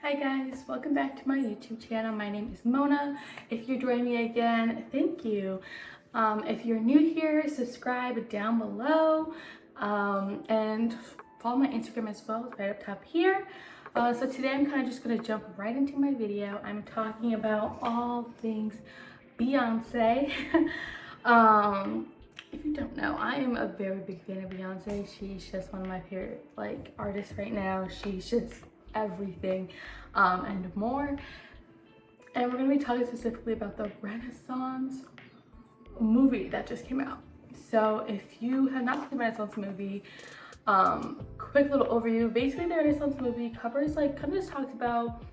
Hi guys, welcome back to my YouTube channel. My name is Mona. If you're joining me again, thank you. If you're new here, subscribe down below and follow my Instagram as well. It's right up top here. So today I'm kind of just going to jump right into my video. I'm talking about all things Beyonce. If you don't know, I am a very big fan of Beyonce. She's just one of my favorite artists right now. She's just everything and more. And we're going to be talking specifically about the Renaissance movie that just came out. So if you have not seen the Renaissance movie, quick little overview. Basically, the Renaissance movie covers kind of just talks about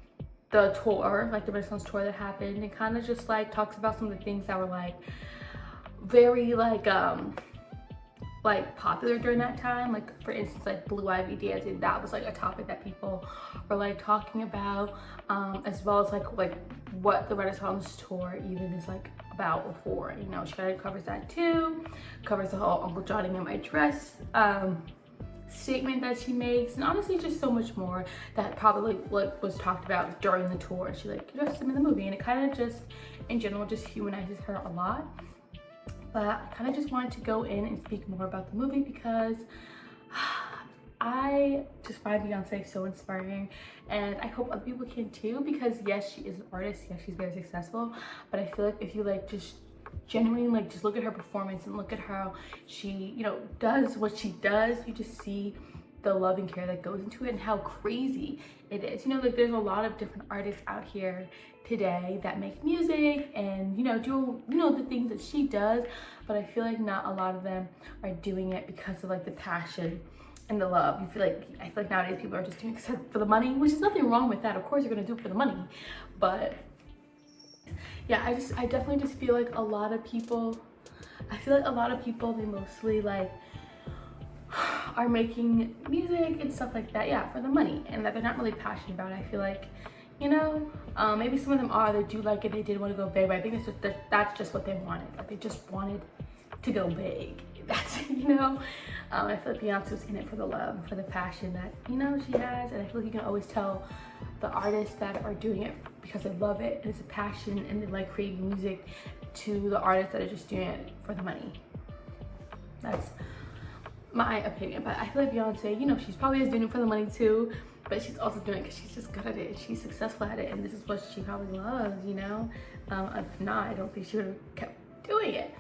the tour, the Renaissance tour that happened, and kind of just talks about some of the things that were very popular during that time. For instance, Blue Ivy dancing, that was a topic that people were talking about, as well as what the Renaissance tour even is about before. You know, she kind of covers that too, covers the whole Uncle Johnny in my dress statement that she makes, and honestly just so much more that probably was talked about during the tour. She dressed him in the movie, and it kind of just in general just humanizes her a lot. But I kind of just wanted to go in and speak more about the movie because I just find Beyonce so inspiring, and I hope other people can too, because yes, she is an artist, yes, she's very successful, but I feel if you just genuinely just look at her performance and look at how she, does what she does, you just see the love and care that goes into it and how crazy it is. There's a lot of different artists out here today that make music and do the things that she does, but I feel not a lot of them are doing it because of the passion and the love. I feel like nowadays people are just doing it for the money, which is nothing wrong with that. Of course you're gonna do it for the money, but yeah, I definitely just feel a lot of people, they mostly are making music and stuff like that, yeah, for the money, and that they're not really passionate about it. I feel maybe some of them are, they do like it, they did want to go big, but I think that's just what they wanted. They just wanted to go big. That's, I feel Beyonce was in it for the love, for the passion that, she has, and I feel you can always tell the artists that are doing it because they love it, and it's a passion, and they like creating music, to the artists that are just doing it for the money. That's my opinion. But I feel Beyonce, she's probably doing it for the money too, but she's also doing it because she's just good at it. She's successful at it, and this is what she probably loves, If not, I don't think she would have kept doing it.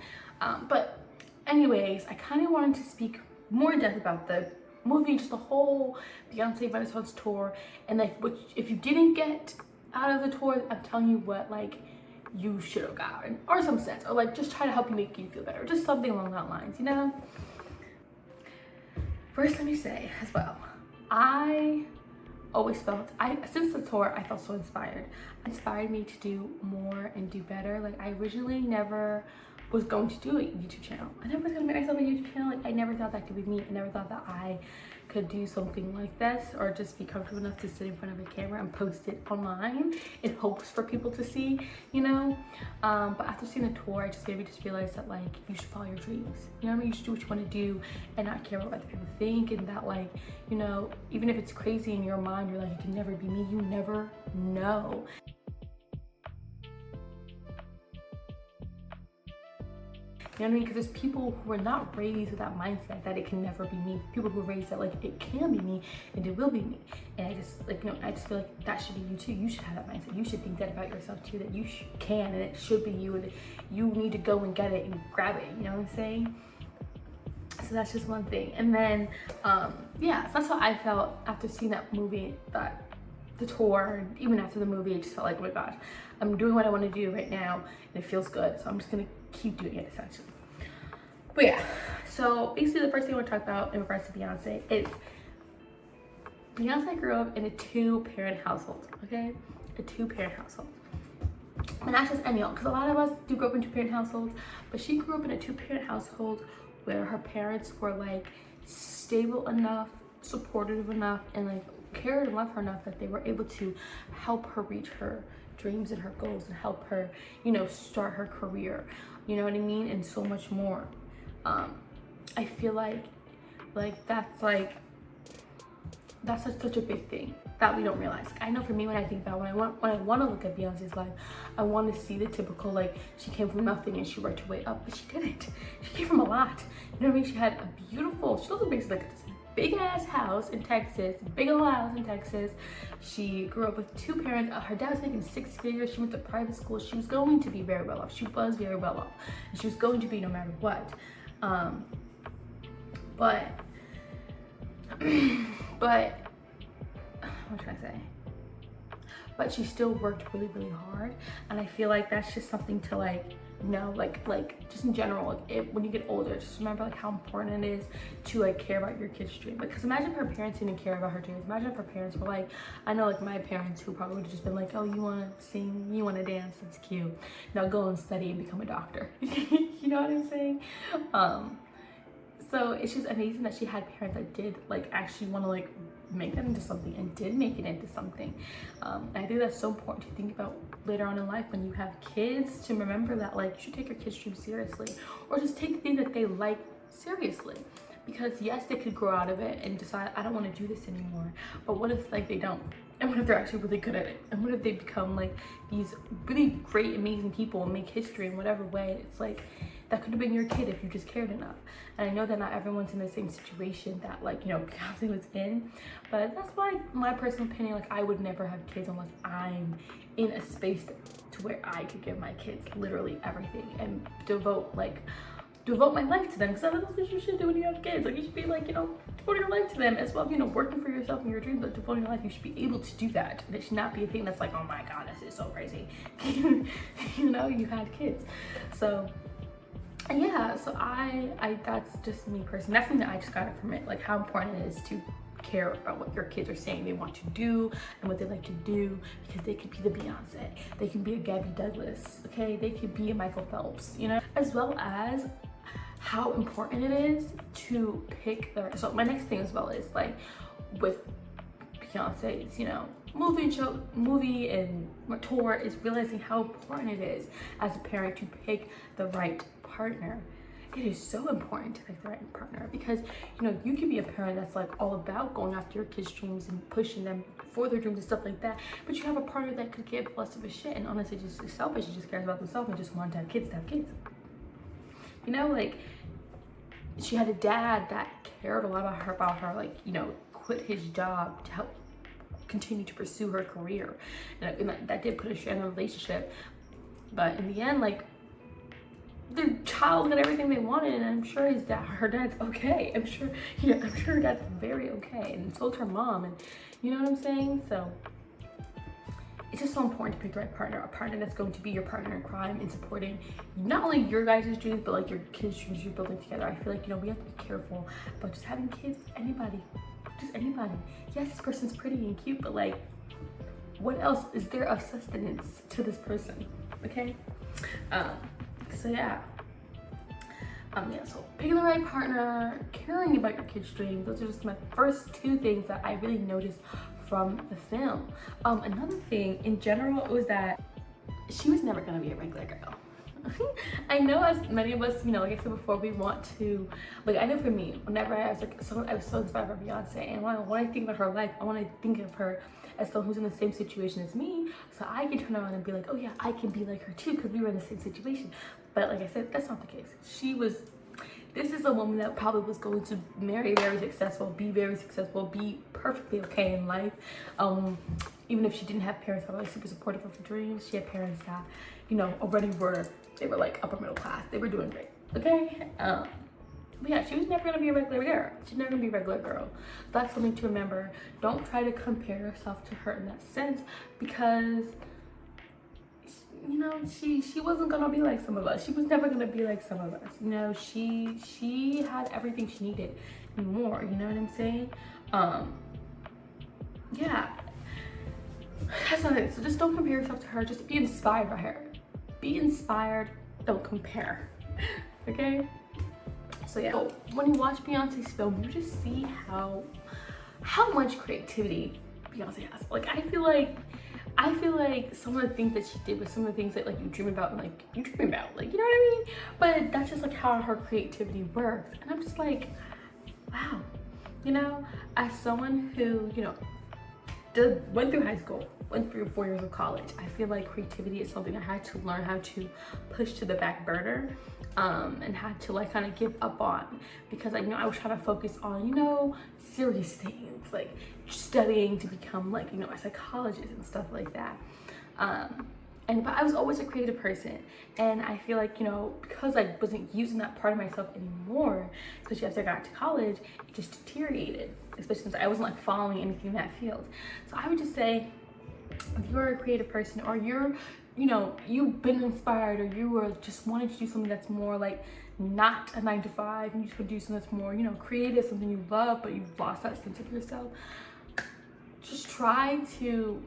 But anyways, I kind of wanted to speak more in depth about the movie, just the whole Beyonce Renaissance tour, and which, if you didn't get out of the tour, I'm telling you what you should have gotten, or some sense, or just try to help you make you feel better, just something along that lines, First, let me say as well, I always felt, since the tour, I felt so inspired. It inspired me to do more and do better. I originally never was going to do a YouTube channel. I never was gonna make myself a YouTube channel. I never thought that could be me. I never thought that I could do something like this, or just be comfortable enough to sit in front of a camera and post it online in hopes for people to see, But after seeing the tour, I just maybe realized that you should follow your dreams. You should do what you want to do and not care about what other people think, and that even if it's crazy in your mind, you're it can never be me. You never know. You know what I mean? Because there's people who are not raised with that mindset that it can never be me. People who are raised that it can be me and it will be me. And I just I just feel that should be you too. You should have that mindset. You should think that about yourself too, that you can, and it should be you, and you need to go and get it and grab it. You know what I'm saying? So that's just one thing. And then yeah, so that's how I felt after seeing that movie, that the tour, even after the movie, I just felt oh my gosh, I'm doing what I want to do right now, and it feels good, so I'm just gonna keep doing it, essentially. But yeah, so basically the first thing I want to talk about in regards to Beyonce is Beyonce grew up in a two-parent household, okay? A two-parent household. And not just any, because a lot of us do grow up in two-parent households, but she grew up in a two-parent household where her parents were stable enough, supportive enough, and cared and loved her enough that they were able to help her reach her dreams and her goals, and help her, start her career, you know what I mean, and so much more. I feel that's that's such a big thing that we don't realize. I know for me, when I think about when I want to look at Beyonce's life, I want to see the typical, like, she came from nothing and she worked her way up, but she didn't. She came from a lot. You know what I mean? She had a beautiful, she lives basically like this big ass house in Texas, big old house in Texas. She grew up with 2 parents. Her dad was making 6 figures. She went to private school. She was going to be very well off. She was very well off, and she was going to be no matter what. But what am I trying to say? But she still worked really, really hard, and I feel like that's just something to like know, like just in general, like when you get older, just remember like how important it is to like care about your kid's dream. Because imagine if her parents didn't care about her dreams. Imagine if her parents were like, I know like my parents, who probably would have just been like, oh, you want to sing, you want to dance, that's cute, now go and study and become a doctor. You know what I'm saying? So it's just amazing that she had parents that did like actually want to like make that into something, and did make it into something. And I think that's so important to think about later on in life when you have kids, to remember that like you should take your kids' dreams seriously, or just take the thing that they like seriously. Because yes, they could grow out of it and decide, I don't want to do this anymore, but what if like they don't? And what if they're actually really good at it? And what if they become like these really great, amazing people and make history in whatever way? It's like, that could have been your kid if you just cared enough. And I know that not everyone's in the same situation that like, you know, Beyonce was in, but that's why my personal opinion, like I would never have kids unless I'm in a space to where I could give my kids literally everything and devote my life to them. Because that's what you should do when you have kids. Like you should be like, you know, devoting your life to them as well, you know, working for yourself and your dreams, but devoting your life, you should be able to do that. And it should not be a thing that's like, oh my God, this is so crazy. You know, you had kids. So yeah, so I that's just me personally. That's something that I just got it from it, like how important it is to care about what your kids are saying they want to do and what they like to do, because they could be the Beyonce, they can be a Gabby Douglas, okay, they could be a Michael Phelps, you know, as well as how important it is to pick the, so my next thing as well is like with Beyonce's, you know, movie and tour, is realizing how important it is as a parent to pick the right partner. It is so important to pick the right partner, because you know, you can be a parent that's like all about going after your kids' dreams and pushing them for their dreams and stuff like that, but you have a partner that could give less of a shit and honestly just is selfish, she just cares about themselves and just wants to have kids. You know, like she had a dad that cared a lot about her, like, you know, quit his job to help continue to pursue her career, and that did put a strain on the relationship, but in the end, like, the child got everything they wanted, and I'm sure her dad's okay. I'm sure her dad's very okay, and so is her mom, and you know what I'm saying? So it's just so important to pick the right partner, a partner that's going to be your partner in crime and supporting not only your guys' dreams, but like your kids' dreams you're building together. I feel like, you know, we have to be careful about just having kids with anybody, just anybody. Yes, this person's pretty and cute, but like, what else is there of sustenance to this person? Okay. So yeah, so picking the right partner, caring about your kid's dream, those are just my first 2 things that I really noticed from the film. Another thing in general was that she was never gonna be a regular girl. I know, as many of us, you know, like I said before, we want to, like, I know for me, whenever I was like, I was so inspired by Beyonce, and when I think about her life, I want to think of her as someone who's in the same situation as me, so I can turn around and be like, oh yeah, I can be like her too, because we were in the same situation. But like I said, that's not the case. This is a woman that probably was going to marry very successful, be perfectly okay in life. Even if she didn't have parents that were like super supportive of her dreams, she had parents that, you know, already they were like upper middle class. They were doing great, okay? But yeah, she was never gonna be a regular girl. She's never gonna be a regular girl. That's something to remember. Don't try to compare yourself to her in that sense, because you know, she wasn't gonna be like some of us. She was never gonna be like some of us. You know, she had everything she needed and more, you know what I'm saying? Yeah. That's not it. So just don't compare yourself to her. Just be inspired by her. Be inspired, don't compare. Okay? So yeah, so when you watch Beyonce's film, you just see how much creativity Beyonce has. Like I feel like some of the things that she did with some of the things that like you dream about, like you know what I mean? But that's just like how her creativity works. And I'm just like, wow, you know, as someone who, you know, went through high school, went through 4 years of college, I feel like creativity is something I had to learn how to push to the back burner, and had to like kind of give up on, because I know I was trying to focus on, you know, serious things like studying to become like, you know, a psychologist and stuff like that. But I was always a creative person, and I feel like, you know, because I wasn't using that part of myself anymore, especially after I got to college, it just deteriorated, especially since I wasn't like following anything in that field. So I would just say, if you're a creative person, or you're, you know, you've been inspired, or you were just wanting to do something that's more like not a 9 to 5, and you just want to do something that's more, you know, creative, something you love, but you've lost that sense of yourself, just try to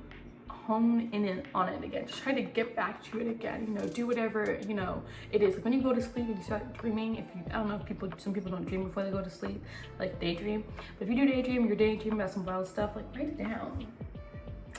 hone in on it again. Just try to get back to it again. You know, do whatever, you know, it is. Like when you go to sleep and you start dreaming, if you, I don't know if some people don't dream before they go to sleep, like daydream. But if you do daydream, you're daydreaming about some wild stuff, like write it down.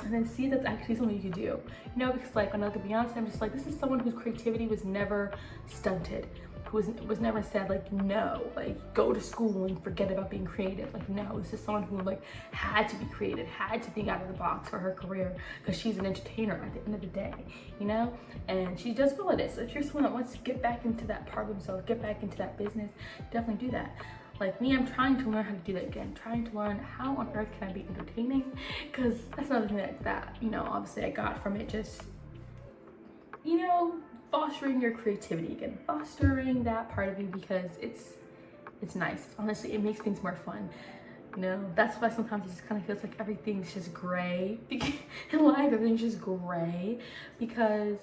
And then see that's actually something you can do. You know, because like when I look at Beyonce, I'm just like, this is someone whose creativity was never stunted. Was never said like, no, like go to school and forget about being creative. Like, no, this is someone who like had to be creative, had to think out of the box for her career, because she's an entertainer at the end of the day, you know? And she does well at it. So if you're someone that wants to get back into that part of themselves, get back into that business, definitely do that. Like me, I'm trying to learn how to do that again. Trying to learn how on earth can I be entertaining? Because that's another thing that, you know, obviously I got from it, just, you know, fostering your creativity again, fostering that part of you, because it's nice. Honestly, it makes things more fun. You know, that's why sometimes it just kind of feels like everything's just gray in life. Everything's just gray because,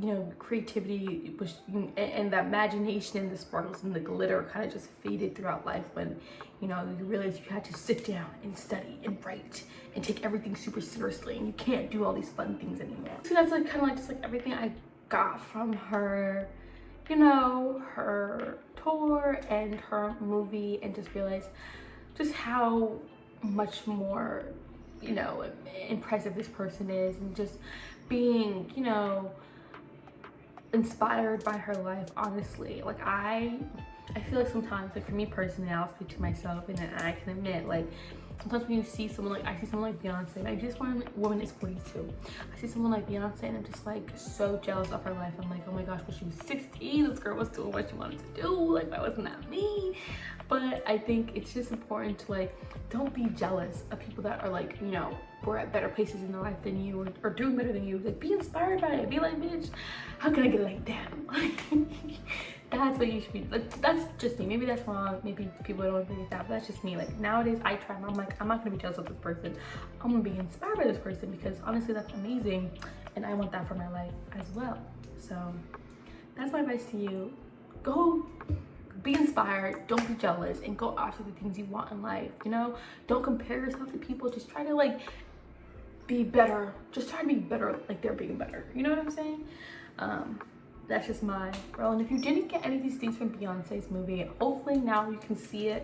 you know, creativity was, and that imagination and the sparkles and the glitter kind of just faded throughout life when, you know, you realize you had to sit down and study and write and take everything super seriously, and you can't do all these fun things anymore. So that's like kind of like just like everything I got from her, you know, her tour and her movie, and just realized just how much more, you know, impressive this person is, and just being, you know, inspired by her life. Honestly, like I feel like sometimes, like for me personally, I'll speak to myself, and I can admit, like sometimes when you see someone like, I see someone like Beyonce, and I just want, woman is 42. I see someone like Beyonce and I'm just like so jealous of her life. I'm like, oh my gosh, when she was 16, this girl was doing what she wanted to do. Like, why wasn't that me? But I think it's just important to like, don't be jealous of people that are like, you know, were at better places in their life than you, or doing better than you. Like, be inspired by it. Be like, bitch, how can I get like them? That's what you should be like. That's just me. Maybe that's wrong. Maybe people don't agree with that, but that's just me. Like nowadays I try, and I'm like, I'm not gonna be jealous of this person. I'm gonna be inspired by this person, because honestly that's amazing, and I want that for my life as well. So that's my advice to you. Go be inspired, don't be jealous, and go after the things you want in life. You know, don't compare yourself to people. Just try to like be better. Just try to be better like they're being better. You know what I'm saying? That's just my role. And if you didn't get any of these things from Beyonce's movie, hopefully now you can see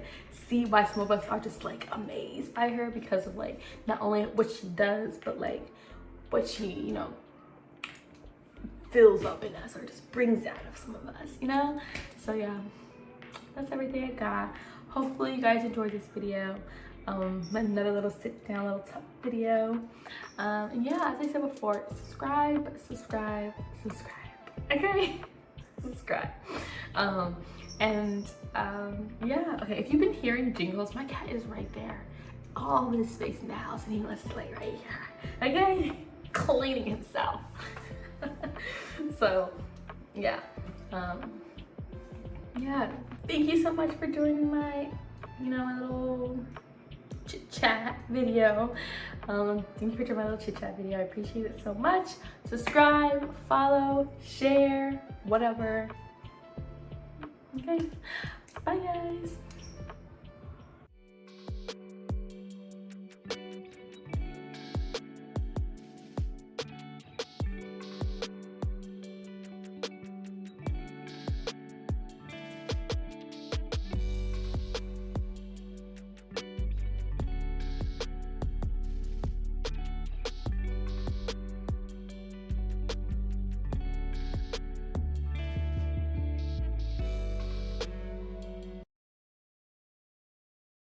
why some of us are just like amazed by her, because of like not only what she does, but like what she, you know, fills up in us, or just brings out of some of us, you know? So yeah, that's everything I got. Hopefully you guys enjoyed this video. Another little sit down, little top video. And yeah, as I said before, subscribe. Okay, subscribe. Yeah, okay, if you've been hearing jingles, my cat is right there, all this space in the house, and he wants to play right here, okay, cleaning himself. So yeah, yeah, thank you so much for joining my, you know, my little chit chat video. Thank you for joining my little chit chat video. I appreciate it so much. Subscribe, follow, share, whatever. Okay, bye guys.